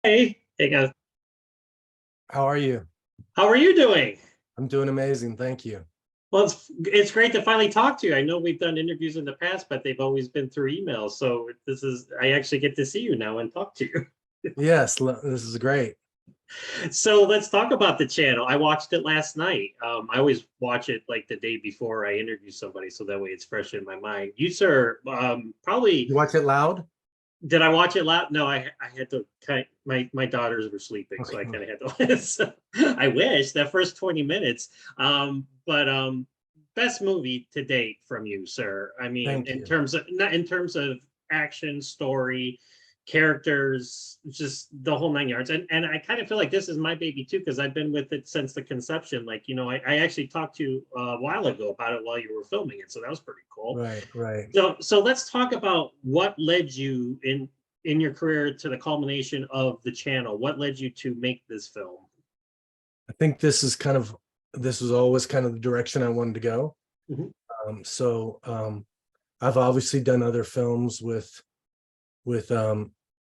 Hey guys, How are you? how are you doing? I'm doing amazing. Thank you. Well, it's great to finally talk to you. I know we've done interviews in the past, but they've always been through email. So I actually get to see you now and talk to you. Yes, this is great. So let's talk about the channel. I watched it last night. I always watch it like the day before I interview somebody, so that way it's fresh in my mind. You, sir, probably You watch it loud? did I watch it loud? No, I had to my daughters were sleeping, so I Okay. kind of had to so, I wish that first 20 minutes. But best movie to date from you, sir. I mean, Thank you. not in terms of action, story, characters, just the whole nine yards. And I kind of feel like this is my baby too, because I've been with it since the conception. Like, I actually talked to you a while ago about it while you were filming it, so that was pretty cool. Right, right. So let's talk about what led you in your career to the culmination of the channel. What led you to make this film? I think this was always kind of the direction I wanted to go. Mhm. I've obviously done other films with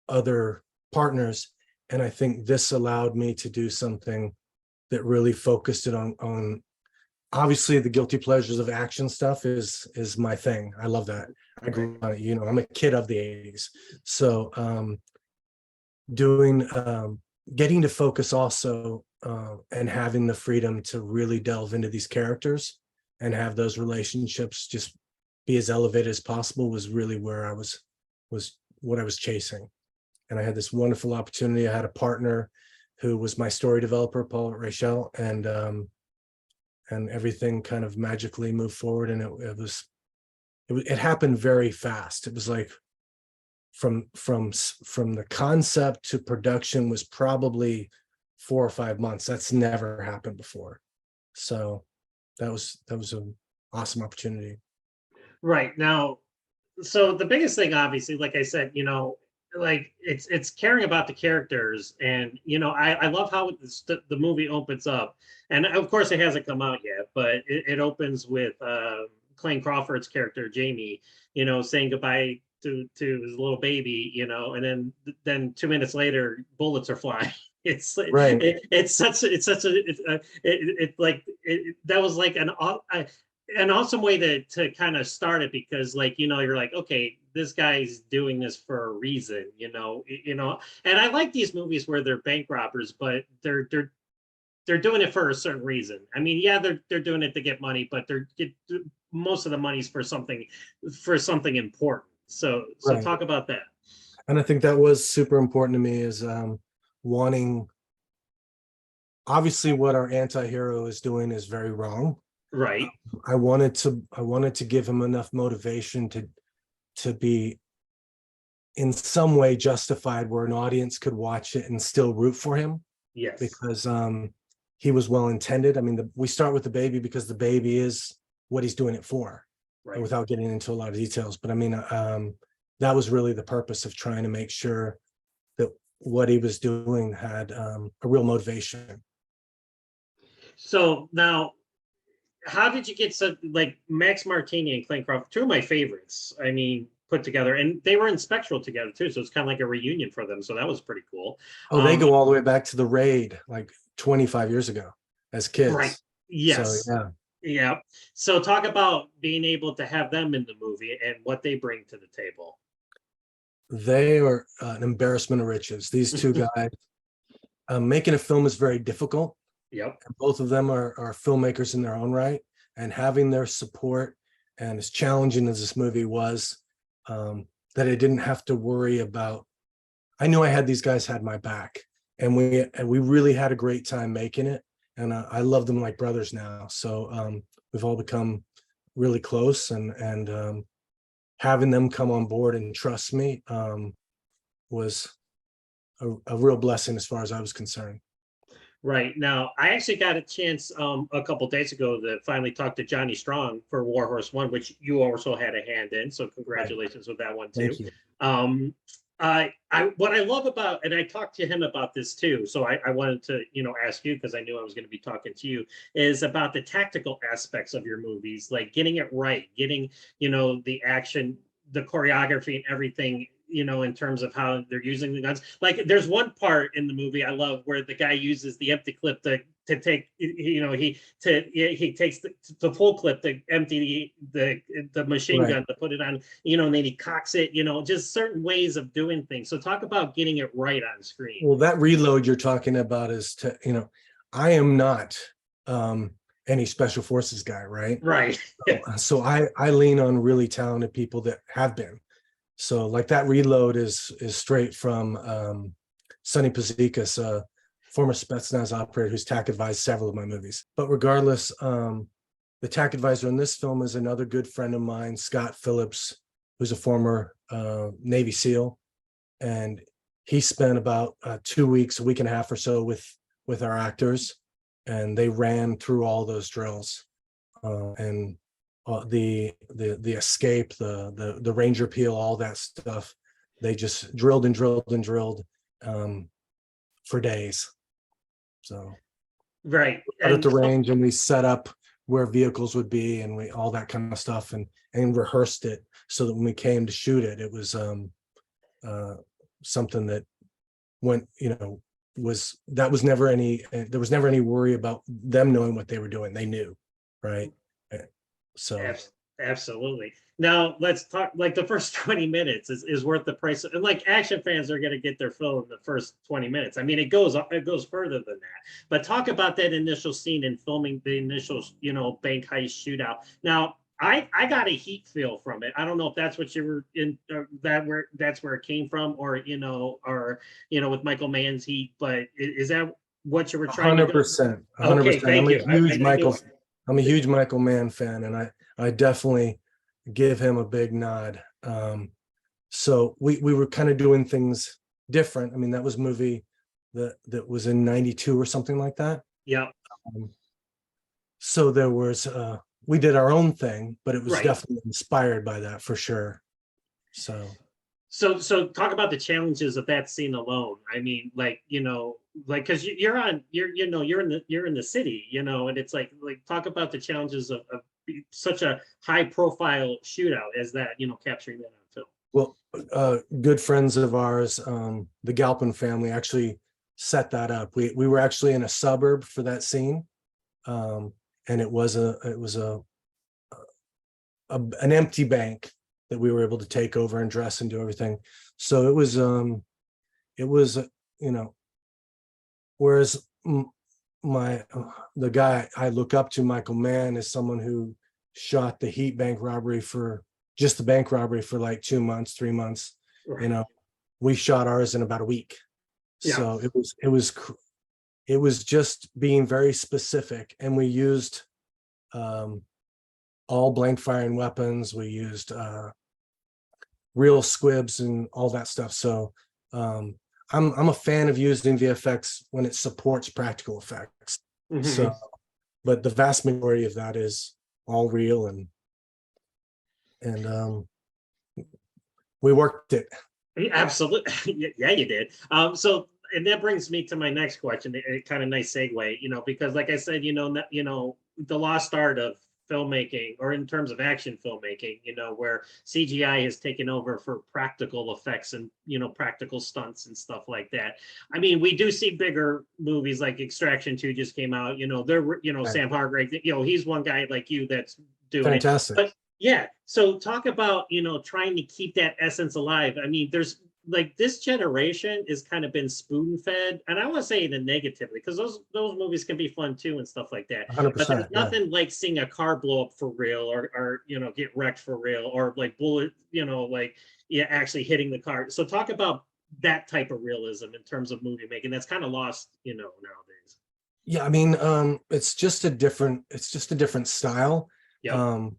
other partners, and I think this allowed me to do something that really focused it on obviously the guilty pleasures of action stuff is my thing. I love that. I grew up on it, I'm a kid of the 80s. So doing getting to focus also and having the freedom to really delve into these characters and have those relationships just be as elevated as possible was really where I was what I was chasing. And I had this wonderful opportunity. I had a partner who was my story developer, Paul Rachel, and everything kind of magically moved forward. And it happened very fast. It was like from the concept to production was probably 4 or 5 months. That's never happened before. So that was an awesome opportunity. Right. Now, so the biggest thing, obviously, like I said, like it's caring about the characters, and I love how the movie opens up, and of course it hasn't come out yet, but it opens with Clayne Crawford's character Jamie, saying goodbye to his little baby, and then 2 minutes later bullets are flying. Right. That was like an awesome way to kind of start it, because like you're like, okay, this guy's doing this for a reason, and I like these movies where they're bank robbers, but they're doing it for a certain reason. I mean, yeah, they're doing it to get money, but most of the money's for something important. So Right. talk about that. And I think that was super important to me is wanting, obviously what our anti-hero is doing is very wrong. Right. I wanted to give him enough motivation to be in some way justified where an audience could watch it and still root for him. Yes. Because he was well intended. I mean, we start with the baby because the baby is what he's doing it for, Right. without getting into a lot of details. But I mean, that was really the purpose of trying to make sure that what he was doing had a real motivation. So now, how did you get so like Max Martini and Clayne Crawford, two of my favorites? I mean, put together, and they were in Spectral together too, so it's kind of like a reunion for them. So that was pretty cool. Oh, they go all the way back to the Raid, like 25 years ago, as kids. Right. Yes. So yeah. So talk about being able to have them in the movie and what they bring to the table. They are an embarrassment of riches. These two guys. Making a film is very difficult. Yep. And both of them are filmmakers in their own right, and having their support, and as challenging as this movie was, that I didn't have to worry about. I knew I had these guys had my back, and we really had a great time making it, and I love them like brothers now. So we've all become really close, and having them come on board and trust me was a real blessing as far as I was concerned. Right. Now, I actually got a chance a couple days ago to finally talk to Johnny Strong for Warhorse One, which you also had a hand in. So congratulations with that one too. Thank you. What I love about, and I talked to him about this too, so I wanted to ask you, because I knew I was going to be talking to you, is about the tactical aspects of your movies, like getting it right, getting the action, the choreography, and everything in terms of how they're using the guns. Like there's one part in the movie I love where the guy uses the empty clip to take, he takes the full clip to empty the machine gun to put it on, and then he cocks it, just certain ways of doing things. So talk about getting it right on screen. Well, that reload you're talking about is I am not any special forces guy, right? Right. So I lean on really talented people that have been. So like that reload is straight from Sonny Pazikas, former Spetsnaz operator who's TAC advised several of my movies. But regardless, the TAC advisor in this film is another good friend of mine, Scott Phillips, who's a former Navy SEAL. And he spent about 2 weeks, a week and a half or so with our actors, and they ran through all those drills. And the escape, the Ranger peel, all that stuff, they just drilled and drilled and drilled for days. So right at the range, and we set up where vehicles would be, and we all that kind of stuff, and rehearsed it so that when we came to shoot it, it was something that went, there was never any worry about them knowing what they were doing. They knew, right? So absolutely. Now let's talk, like the first 20 minutes is worth the price. And like action fans are going to get their fill in the first 20 minutes. I mean, it goes further than that, but talk about that initial scene in filming the initial, bank heist shootout. Now I got a heat feel from it. I don't know if that's what you were in, that's where it came from, or, with Michael Mann's heat, but is that what you were trying to do? 100%. Okay, thank you. I'm a huge Michael Mann fan, and I definitely give him a big nod. So we were kind of doing things different. I mean, that was a movie that was in 92 or something like that. Yeah. So there was we did our own thing, but it was definitely inspired by that for sure. So talk about the challenges of that scene alone. I mean, because you're in the city, and it's like talk about the challenges of such a high profile shootout as that, capturing that on film. Well, good friends of ours, the Galpin family, actually set that up. We were actually in a suburb for that scene, and it was an empty bank that we were able to take over and dress and do everything. So it was whereas the guy I look up to, Michael Mann, is someone who shot the Heat bank robbery for like 2 months, 3 months. Right. We shot ours in about a week. Yeah. So it was just being very specific, and we used all blank firing weapons. We used real squibs and all that stuff. So I'm a fan of using VFX when it supports practical effects. Mm-hmm. So, but the vast majority of that is all real, and we worked it. Absolutely. Yeah, you did. And that brings me to my next question, a kind of nice segue, because like I said, the lost art of filmmaking, or in terms of action filmmaking, where CGI has taken over for practical effects and, practical stunts and stuff like that. I mean, we do see bigger movies like Extraction 2 just came out, right. Sam Hargrave, he's one guy like you that's doing fantastic. But yeah, so talk about, trying to keep that essence alive. I mean, there's like this generation is kind of been spoon fed, and I want to say it negatively, because those movies can be fun too and stuff like that. 100%, but there's nothing like seeing a car blow up for real, or get wrecked for real, or like bullet, actually hitting the car. So talk about that type of realism in terms of movie making that's kind of lost, nowadays. Yeah, I mean, it's just a different style. Yep.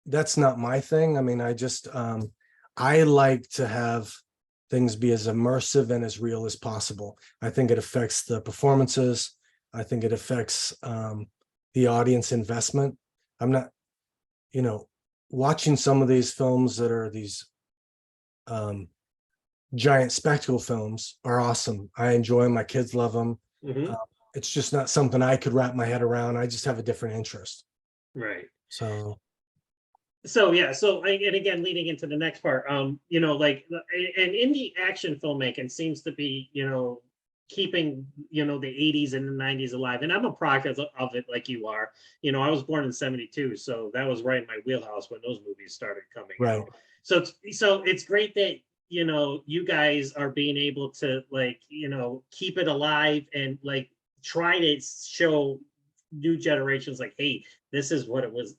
That's not my thing. I mean, I like to have things be as immersive and as real as possible. I think it affects the performances. I think it affects the audience investment. I'm not, watching some of these films that are these giant spectacle films are awesome. I enjoy them. My kids love them. Mm-hmm. It's just not something I could wrap my head around. I just have a different interest. Right. So. So yeah, and again, leading into the next part, like, and indie action filmmaking seems to be, keeping, the 80s and the 90s alive. And I'm a product of it, like you are. I was born in 72, so that was right in my wheelhouse when those movies started coming Right. out. So it's great that, you guys are being able to, like, keep it alive and, like, try to show new generations, like, hey, this is what it was.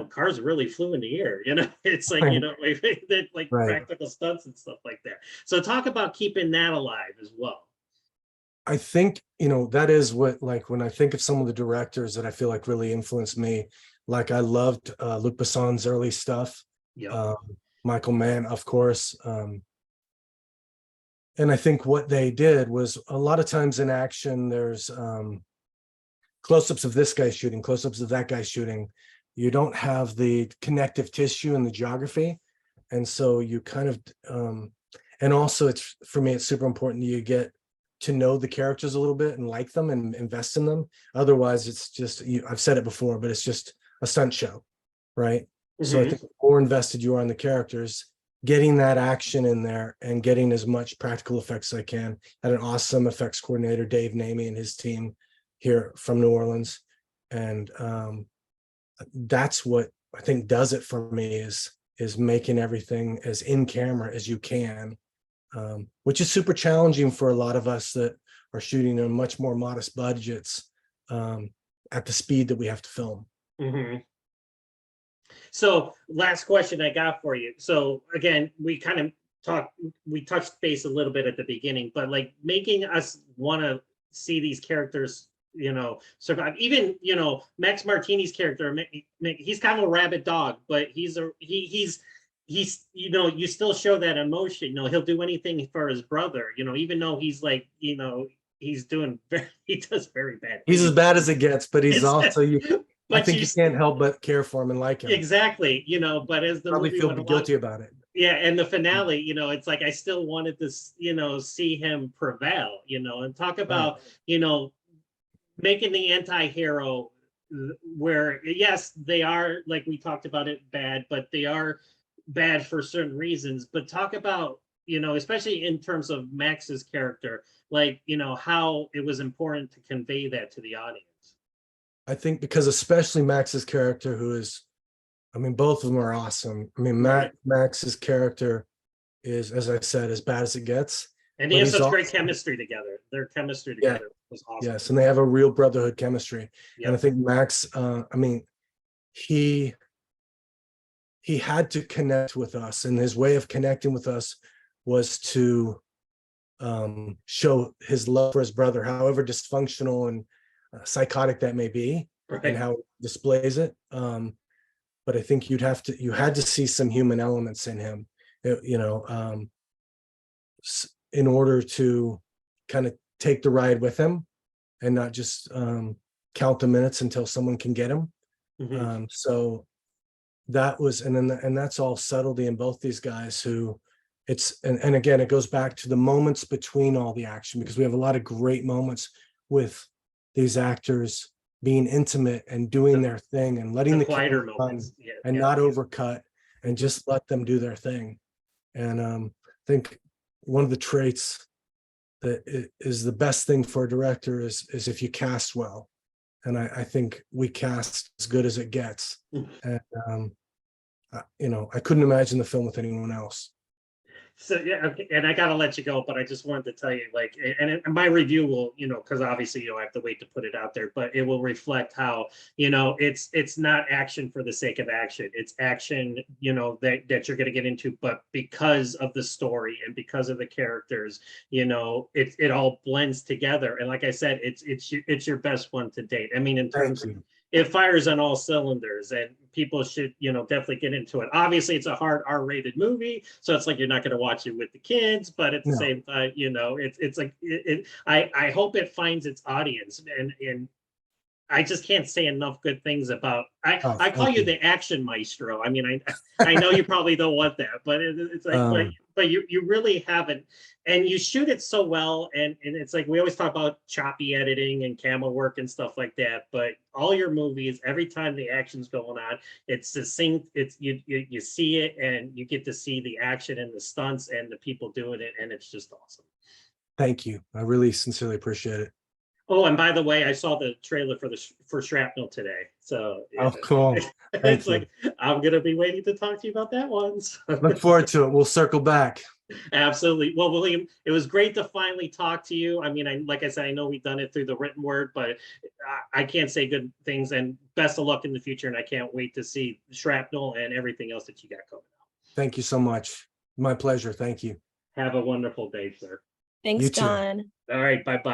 Cars really flew in the air. It's like, like Right. practical stunts and stuff like that. So talk about keeping that alive as well. I think, that is what, like, when I think of some of the directors that I feel like really influenced me, like I loved Luc Besson's early stuff, Yep. um, Michael Mann, of course. And I think what they did was, a lot of times in action, there's close-ups of this guy shooting, close-ups of that guy shooting. You don't have the connective tissue and the geography. And so you kind of, and also it's, for me, it's super important you get to know the characters a little bit and like them and invest in them. Otherwise, it's just, I've said it before, but it's just a stunt show, right? So I think the more invested you are in the characters, getting that action in there and getting as much practical effects as I can. Had an awesome effects coordinator, Dave Namey, and his team here from New Orleans. And that's what I think does it for me, is making everything as in camera as you can, which is super challenging for a lot of us that are shooting on much more modest budgets, at the speed that we have to film. So last question I got for you. So again, we touched base a little bit at the beginning, but like making us want to see these characters, survive. Even, Max Martini's character, he's kind of a rabid dog, but he's you still show that emotion. He'll do anything for his brother, even though he's like, he's doing he does very bad He's things. as bad as it gets, but he's also, I But think you can't help but care for him and like him. exactly, but as the Probably movie feel went along, guilty about it. yeah, and the finale, it's like I still wanted to, see him prevail, and talk about, making the anti-hero, where yes, they are, like we talked about it, bad, but they are bad for certain reasons. But talk about, especially in terms of Max's character, like, how it was important to convey that to the audience. I think because especially Max's character, who is, I mean, both of them are awesome. I mean, Right. Max's character is, as I said, as bad as it gets. And they have such great chemistry together. Their chemistry together was awesome. Yes, and they have a real brotherhood chemistry. Yep. And I think Max, I mean, he had to connect with us, and his way of connecting with us was to show his love for his brother, however dysfunctional and psychotic that may be, Right. and how it displays it. But I think you had to see some human elements in him, in order to kind of take the ride with him and not just count the minutes until someone can get him. So that was, and that's all subtlety in both these guys, who and again, it goes back to the moments between all the action, because we have a lot of great moments with these actors being intimate and doing their thing and letting the quieter camera moments, and not overcut, and just let them do their thing. And I think one of the traits that is the best thing for a director is if you cast well. And I think we cast as good as it gets. And I couldn't imagine the film with anyone else. So yeah, okay, and I gotta let you go, but I just wanted to tell you, like, and my review will, because obviously, I have to wait to put it out there, but it will reflect how, it's not action for the sake of action. It's action, that you're gonna get into, but because of the story and because of the characters, it all blends together. And like I said, it's your best one to date. I mean, in terms of, it fires on all cylinders, and people should, definitely get into it. Obviously, it's a hard R-rated movie, so it's like you're not going to watch it with the kids, but at the same time, it's like I hope it finds its audience, and I just can't say enough good things about. I call you the action maestro. I mean, I know you probably don't want that, but it's like, but you really haven't, and you shoot it so well, and it's like we always talk about choppy editing and camera work and stuff like that, but all your movies, every time the action's going on, it's succinct, it's you see it, and you get to see the action and the stunts and the people doing it, and it's just awesome. Thank you. I really sincerely appreciate it. Oh, and by the way, I saw the trailer for Shrapnel today. So Oh, yeah, cool. Thank it's you. like I'm gonna be waiting to talk to you about that one. So. Look forward to it. We'll circle back. Absolutely. Well, William, it was great to finally talk to you. I mean, like I said, I know we've done it through the written word, but I can't say good things. And best of luck in the future. And I can't wait to see Shrapnel and everything else that you got coming out. Thank you so much. My pleasure. Thank you. Have a wonderful day, sir. Thanks, You too. John. All right. Bye bye.